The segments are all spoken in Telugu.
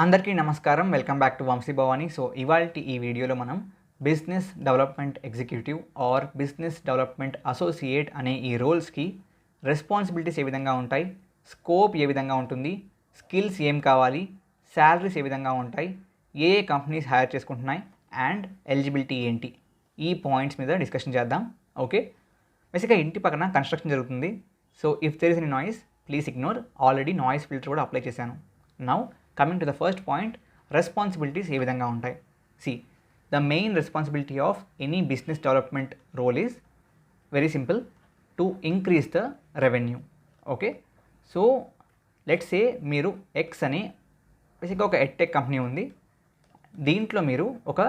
అందరికీ నమస్కారం. Welcome back to Vamshi Bhavani. So ఇవాల్టి ఈ వీడియోలో మనం business development executive or business development associate అనే ఈ రోల్స్కి రెస్పాన్సిబిలిటీస్ ఏ విధంగా ఉంటాయి, స్కోప్ ఏ విధంగా ఉంటుంది, స్కిల్స్ ఏం కావాలి, శాలరీస్ ఏ విధంగా ఉంటాయి, ఏ కంపెనీస్ హైర్ చేసుకుంటున్నాయి అండ్ ఎలిజిబిలిటీ ఏంటి, ఈ పాయింట్స్ మీద డిస్కషన్ చేద్దాం. ఓకే, బేసిక్గా ఇంటి పక్కన కన్స్ట్రక్షన్ జరుగుతుంది. So if there is any noise please ignore. Already noise filter కూడా అప్లై చేశాను. Now coming to the first point, responsibilities ఏ విధంగా ఉంటాయి. See, the main responsibility of any business development role is very simple, to increase the revenue. Okay, so let's say మీరు ఎక్స్ అనే బేసిక్గా ఒక ఎడ్టెక్ కంపెనీ ఉంది. దీంట్లో మీరు ఒక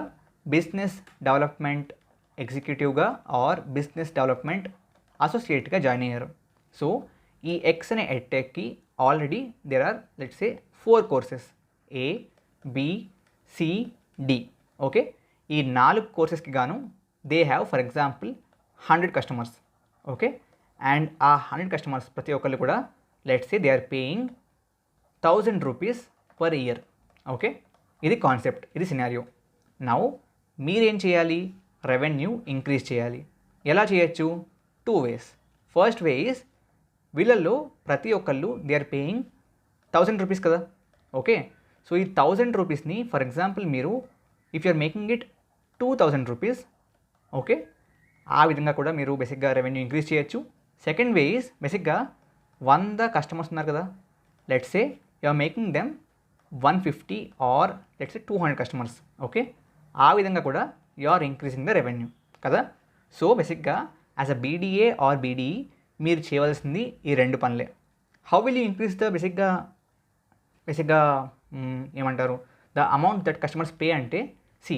బిజినెస్ డెవలప్మెంట్ ఎగ్జిక్యూటివ్గా ఆర్ బిజినెస్ డెవలప్మెంట్ అసోసియేట్గా జాయిన్ అయ్యారు. సో ఈ ఎక్స్ అనే ఎడ్టెక్కి already there are let's say 4 courses, A, B, C, D. Okay, ఈ 4 కోర్సెస్కి గాను they have for example 100 customers. Okay, and ఆ 100 కస్టమర్స్ ప్రతి ఒక్కళ్ళు కూడా let's say they are paying 1000 rupees per year. Okay, ఇది కాన్సెప్ట్, ఇది సినారియో. నౌ మీరేం చేయాలి, రెవెన్యూ ఇంక్రీజ్ చేయాలి. ఎలా చేయొచ్చు? 2 ways. ఫస్ట్ వే ఈజ్ వీళ్ళల్లో ప్రతి ఒక్కళ్ళు దే ఆర్ పేయింగ్ 1000 రూపీస్ కదా. ఓకే, సో ఈ 1000 రూపీస్ని ఫర్ ఎగ్జాంపుల్ మీరు if you are making it 2000 rupees, okay, ఆ విధంగా కూడా మీరు బేసిక్గా రెవెన్యూ ఇంక్రీజ్ చేయొచ్చు. సెకండ్ వే ఈజ్ బేసిక్గా 100 కస్టమర్స్ ఉన్నారు కదా, let's say you are making them 150 or let's say 200 customers. Okay, ఆ విధంగా కూడా you are increasing the revenue కదా. సో బేసిక్గా as a BDA are BDE మీరు చేయవలసింది ఈ 2 పనులే. How will you increase the బేసిక్గా ఏమంటారు the amount that customers pay అంటే, సి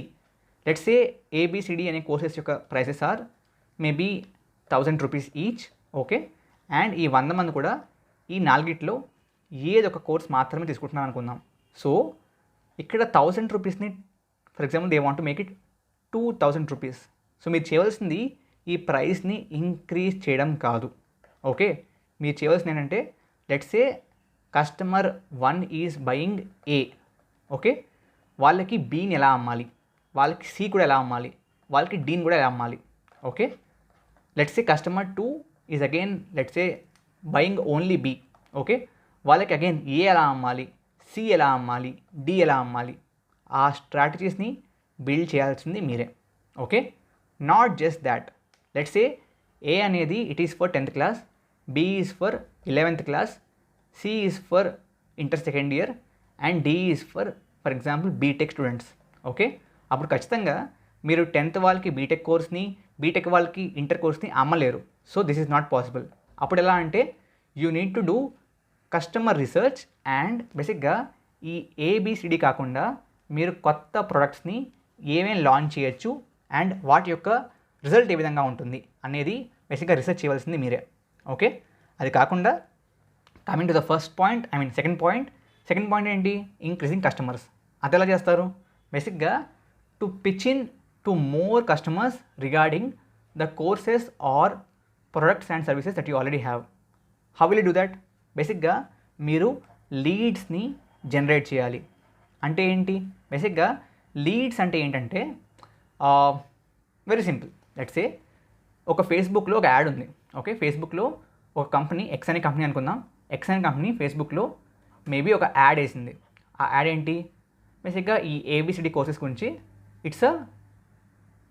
లెట్స్ సే ఏబిసిడి అనే కోర్సెస్ యొక్క prices or maybe 1000 rupees each. Okay, and ఈ 100 మంది కూడా ఈ 4గిట్లో ఏదో ఒక కోర్స్ మాత్రమే తీసుకుంటున్నాను అనుకుందాం. సో ఇక్కడ 1000 రూపీస్ని for example they want to make it 2000 rupees. So మీరు చేయవలసింది ఈ ప్రైస్ని ఇంక్రీజ్ చేయడం కాదు. ఓకే, మీరు చేయవలసింది ఏంటంటే let's say customer 1 is buying A. Okay, వాళ్ళకి బీని ఎలా అమ్మాలి, వాళ్ళకి సి కూడా ఎలా అమ్మాలి, వాళ్ళకి డీని కూడా ఎలా అమ్మాలి. Okay, let's say customer 2 is again let's say buying only B. Okay, వాళ్ళకి అగైన్ ఏ ఎలా అమ్మాలి, సి ఎలా అమ్మాలి, డి ఎలా అమ్మాలి, ఆ స్ట్రాటజీస్ని బిల్డ్ చేయాల్సింది మీరే. Okay, not just that, let's say A అనేది it is for 10th class, B is for 11th class, C is for inter second year and D is for example BTech students. Okay, అప్పుడు ఖచ్చితంగా మీరు 10th వాళ్ళకి బీటెక్ కోర్స్ని, బీటెక్ వాళ్ళకి ఇంటర్ కోర్స్ని అమ్మలేరు. So this is not possible. అప్పుడు ఎలా అంటే you need to do customer research and బేసిక్గా ఈ ఏబిసిడి కాకుండా మీరు కొత్త ప్రొడక్ట్స్ని ఏమేమి లాంచ్ చేయొచ్చు అండ్ వాటి యొక్క రిజల్ట్ ఏ విధంగా ఉంటుంది అనేది బేసిక్గా రీసెర్చ్ చేయవలసింది మీరే. ఓకే, అది కాకుండా coming to the second point ఏంటి, ఇంక్రీజింగ్ కస్టమర్స్. అది ఎలా చేస్తారు? బేసిక్గా to pitch in to more customers regarding the courses or products and services that you already have. How will you do that? బేసిక్గా మీరు లీడ్స్ని జనరేట్ చేయాలి. అంటే ఏంటి? బేసిక్గా లీడ్స్ అంటే ఏంటంటే వెరీ సింపుల్. లెట్స్ సే ఒక ఫేస్బుక్లో ఒక యాడ్ ఉంది. ఓకే, ఫేస్బుక్లో ఒక కంపెనీ ఎక్స్ అనే కంపెనీ అనుకుందాం. ఎక్స్ అనే కంపెనీ ఫేస్బుక్లో మేబీ ఒక యాడ్ వేసింది. ఆ యాడ్ ఏంటి? బేసిక్గా ఈ ఏబిసిడి కోర్సెస్ గురించి it's a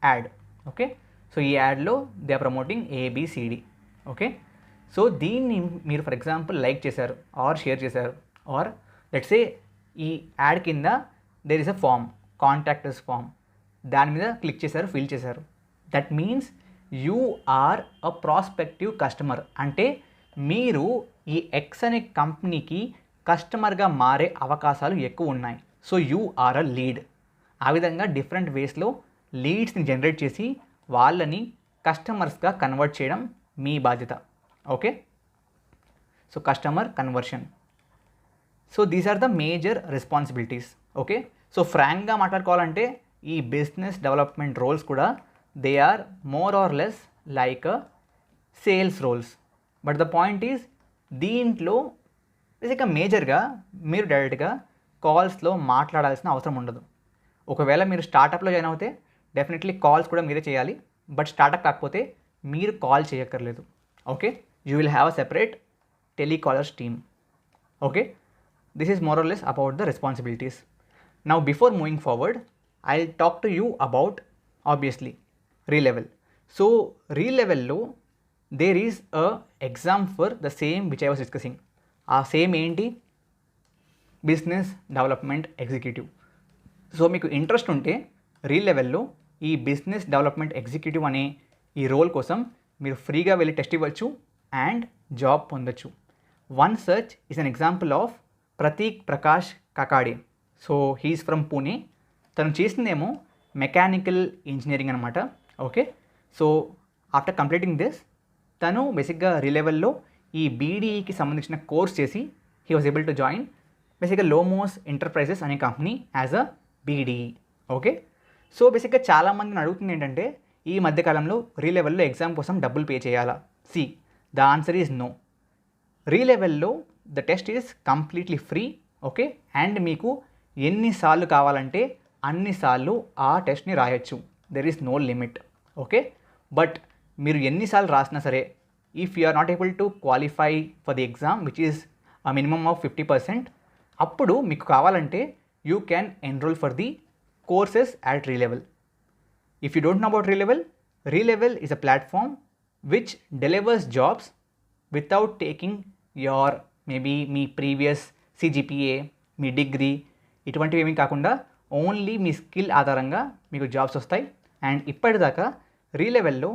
ad. Okay, so ఈ యాడ్లో they are promoting ABCD. Okay, so దీన్ని మీరు ఫర్ ఎగ్జాంపుల్ లైక్ చేశారు ఆర్ షేర్ చేశారు ఆర్ లెట్స్ సే ఈ యాడ్ కింద there is a form, contact us form, దాని మీద క్లిక్ చేశారు, ఫిల్ చేశారు. That means you are a prospective customer. అంటే మీరు ఈ ఎక్స్ అనే కంపెనీకి కస్టమర్గా మారే అవకాశాలు ఎక్కువ ఉన్నాయి. So you are a lead. ఆ విధంగా డిఫరెంట్ వేస్లో లీడ్స్ని జనరేట్ చేసి వాళ్ళని కస్టమర్స్గా కన్వర్ట్ చేయడం మీ బాధ్యత. Okay, so customer conversion. So these are the major responsibilities. Okay, so ఫ్రాంక్గా మాట్లాడుకోవాలంటే ఈ బిజినెస్ డెవలప్మెంట్ రోల్స్ కూడా they are more or less like sales roles. But the point is దీంట్లో బేసిక్గా మేజర్గా మీరు డైరెక్ట్గా కాల్స్లో మాట్లాడాల్సిన అవసరం ఉండదు. ఒకవేళ మీరు స్టార్టప్లో జాయిన్ అవుతే డెఫినెట్లీ కాల్స్ కూడా మీరే చేయాలి. బట్ స్టార్టప్ కాకపోతే మీరు కాల్ చేయక్కర్లేదు. Okay, you will have a separate telecallers team. Okay, this is more or less about the responsibilities. Now before moving forward, I'll talk to you about obviously re-level. So re-level lo there is a exam for the same which I was discussing. Same enti business development executive. So మీకు ఇంట్రెస్ట్ ఉంటే రీ-లెవెల్లో ఈ బిజినెస్ డెవలప్మెంట్ ఎగ్జిక్యూటివ్ అనే ఈ రోల్ కోసం మీరు ఫ్రీగా వెళ్ళి టెస్ట్ ఇవ్వచ్చు అండ్ జాబ్ పొందొచ్చు. వన్ సర్చ్ is an example of Prateek Prakash Kakade. So he is from Pune. తను చేసిందేమో మెకానికల్ ఇంజనీరింగ్ అనమాట. Okay, so after completing this తను బేసిక్గా రీ-లెవెల్లో ఈ బీడీఈకి సంబంధించిన కోర్స్ చేసి he was able to join బేసిక్గా లోమోస్ ఎంటర్ప్రైజెస్ అనే కంపెనీ as a BDE. Okay, so బేసిక్గా చాలామందిని అడుగుతుంది ఏంటంటే ఈ మధ్యకాలంలో రీ-లెవెల్లో ఎగ్జామ్ కోసం డబ్బులు పే చేయాలా? See the answer is no. రీ-లెవెల్లో the test is completely free. Okay, and మీకు ఎన్నిసార్లు కావాలంటే అన్నిసార్లు ఆ టెస్ట్ని రాయొచ్చు. There is no limit. Okay, but మీరు ఎన్నిసార్లు రాసినా సరే if you are not able to qualify for the exam which is a minimum of 50%, అప్పుడు మీకు కావాలంటే you can enroll for the courses at re-level. If you don't know about re-level, re-level is a platform which delivers jobs without taking your maybe me previous CGPA, me degree ఇటువంటివి ఏమీ కాకుండా ఓన్లీ మీ స్కిల్ ఆధారంగా మీకు జాబ్స్ వస్తాయి. అండ్ ఇప్పటిదాకా రీ-లెవెల్లో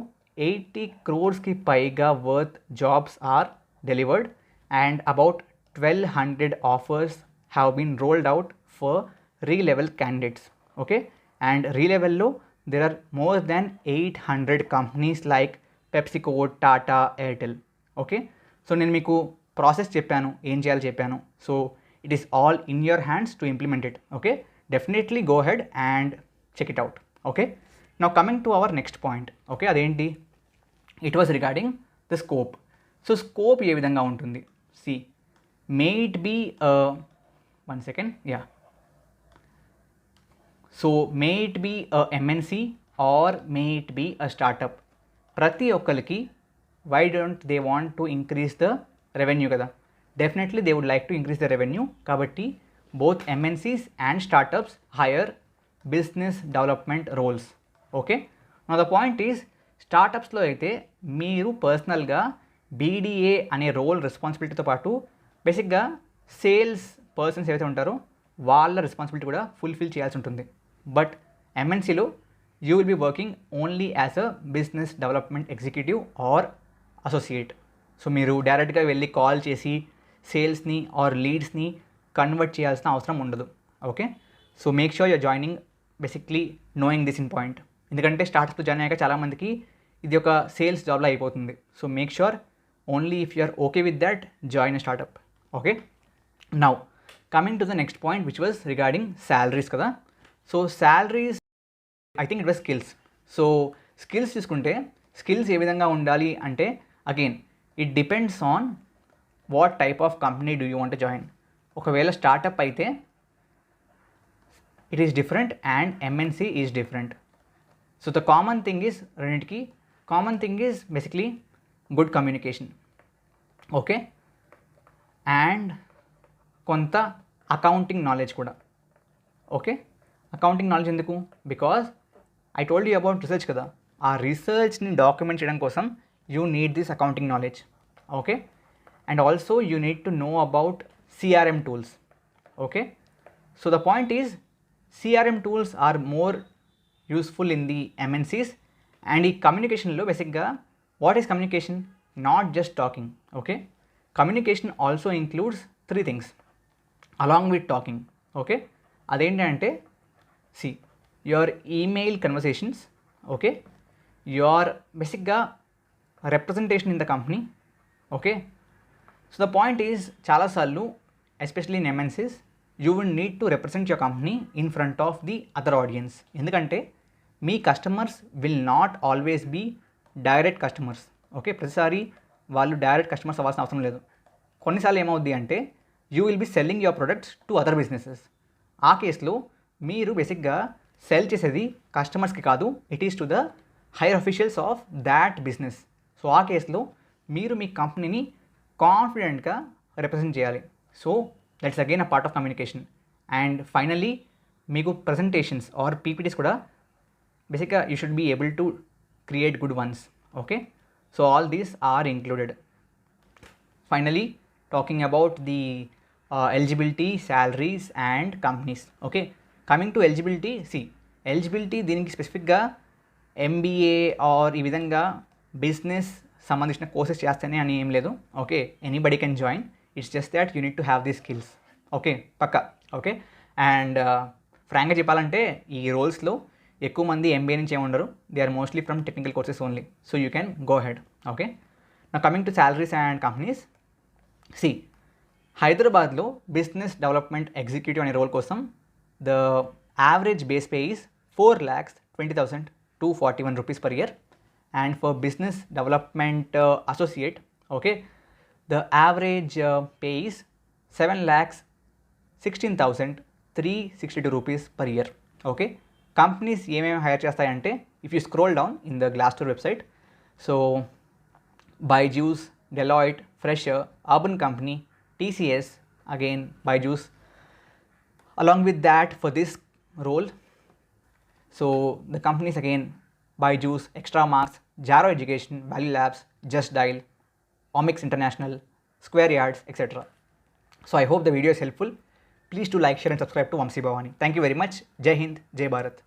80 crores పైగా worth jobs are delivered and about 1200 offers have been rolled out for re-level candidates. Okay, and re-level lo there are more than 800 companies like PepsiCo, Tata, Airtel. Okay, so నేను మీకు ప్రాసెస్ చెప్పాను, ఏం చేయాలో చెప్పాను. So it is all in your hands to implement it. Okay, definitely go ahead and check it out. Okay, now coming to our next point. Okay, అదేంటి? It was regarding the scope. So scope ఏ విధంగా ఉంటుంది? See may it be one second, yeah. So may it be a MNC or may it be a startup. ప్రతి ఒక్కరికి why don't they want to increase the revenue కదా? Definitely they would like to increase the revenue. కాబట్టి both MNCs and startups hire business development roles. Okay, now the point is స్టార్టప్స్లో అయితే మీరు పర్సనల్గా BDA అనే రోల్ రెస్పాన్సిబిలిటీతో పాటు బేసిక్గా సేల్స్ పర్సన్స్ ఏవైతే ఉంటారో వాళ్ళ రెస్పాన్సిబిలిటీ కూడా ఫుల్ఫిల్ చేయాల్సి ఉంటుంది. బట్ MNCలో you will be working only as a business development executive or associate. So మీరు డైరెక్ట్గా వెళ్ళి కాల్ చేసి సేల్స్ని ఆర్ లీడ్స్ని కన్వర్ట్ చేయాల్సిన అవసరం ఉండదు. Okay, so make sure your joining basically knowing this in point. ఎందుకంటే స్టార్టప్లో జాయిన్ అయ్యాక చాలామందికి ఇది ఒక సేల్స్ జాబ్లో అయిపోతుంది. So make sure only if you are okay with that join a startup. Okay, now coming to the next point which was regarding salaries కదా. So salaries I think it was skills. So skills తీసుకుంటే స్కిల్స్ ఏ విధంగా ఉండాలి అంటే again it depends on what type of company do you want to join. ఒకవేళ స్టార్టప్ అయితే it is different and MNC is different. So the common thing is రెండింటికి common thing is basically good communication. Okay, and కొంత అకౌంటింగ్ నాలెడ్జ్ కూడా. ఓకే, అకౌంటింగ్ నాలెడ్జ్ ఎందుకు? Because I told you about research కదా. ఆ రీసెర్చ్ని డాక్యుమెంట్ చేయడం కోసం you need this accounting knowledge. Okay, and also you need to know about CRM tools. Okay, so the point is CRM tools are more useful in the MNCs. And ఈ కమ్యూనికేషన్లో బేసిక్గా what is communication? Not just talking. Okay, communication also includes 3 things along with talking. Okay, అదేంటంటే see your email conversations. Okay, your బేసిక్గా representation in the company. Okay, so the point is చాలాసార్లు especially in MNCs you will need to represent your company in front of the other audience. ఎందుకంటే మీ customers will not always be direct customers. Okay, ప్రతిసారి వాళ్ళు డైరెక్ట్ కస్టమర్స్ అవ్వాల్సిన అవసరం లేదు. కొన్నిసార్లు ఏమవుద్ది అంటే you will be selling your products to other businesses. ఆ కేసులో మీరు బేసిక్గా సెల్ చేసేది కస్టమర్స్కి కాదు, it is to the higher officials of that business. So ఆ కేసులో మీరు మీ కంపెనీని కాన్ఫిడెంట్గా రిప్రజెంట్ చేయాలి. So that's again a part of communication. And finally మీకు ప్రజెంటేషన్స్ ఆర్ పీపీటీస్ కూడా బేసిక్గా you should be able to create good ones. Okay, so all these are included. Finally, talking about the eligibility, salaries and companies. Okay, coming to eligibility, see, eligibility దీనికి స్పెసిఫిక్గా ఎంబీఏ ఆర్ ఈ విధంగా బిజినెస్ సంబంధించిన కోర్సెస్ చేస్తేనే అని ఏం లేదు. Okay, anybody can join, it's just that you need to have the skills. Okay, పక్కా. ఓకే, అండ్ ఫ్రాంక్గా చెప్పాలంటే ఈ రోల్స్లో ఎక్కువ మంది ఎంబీఏ నుంచి ఏముండరు, they are mostly from technical courses only. So you can go ahead. Okay, now coming to salaries and companies. See, హైదరాబాద్లో బిజినెస్ డెవలప్మెంట్ ఎగ్జిక్యూటివ్ అనే రోల్ కోసం the average base pay is 4,20,241 rupees per year. And for business development associate, okay, the average pay is 7,16,362 rupees per year. Okay, companies ఏమేమి హైర్ చేస్తాయంటే, if you scroll down in the Glassdoor website, so Byju's, Deloitte, Fresher, Urban Company, TCS, again Byju's. Along with that, for this role, so the companies again Byju's, Extra Marks, Jaro Education, Value Labs, Just Dial, Omix International, Square Yards, etc. So I hope the video is helpful. Please do like, share and subscribe to Vamsi Bhavani. Thank you very much. Jai Hind, Jai Bharat.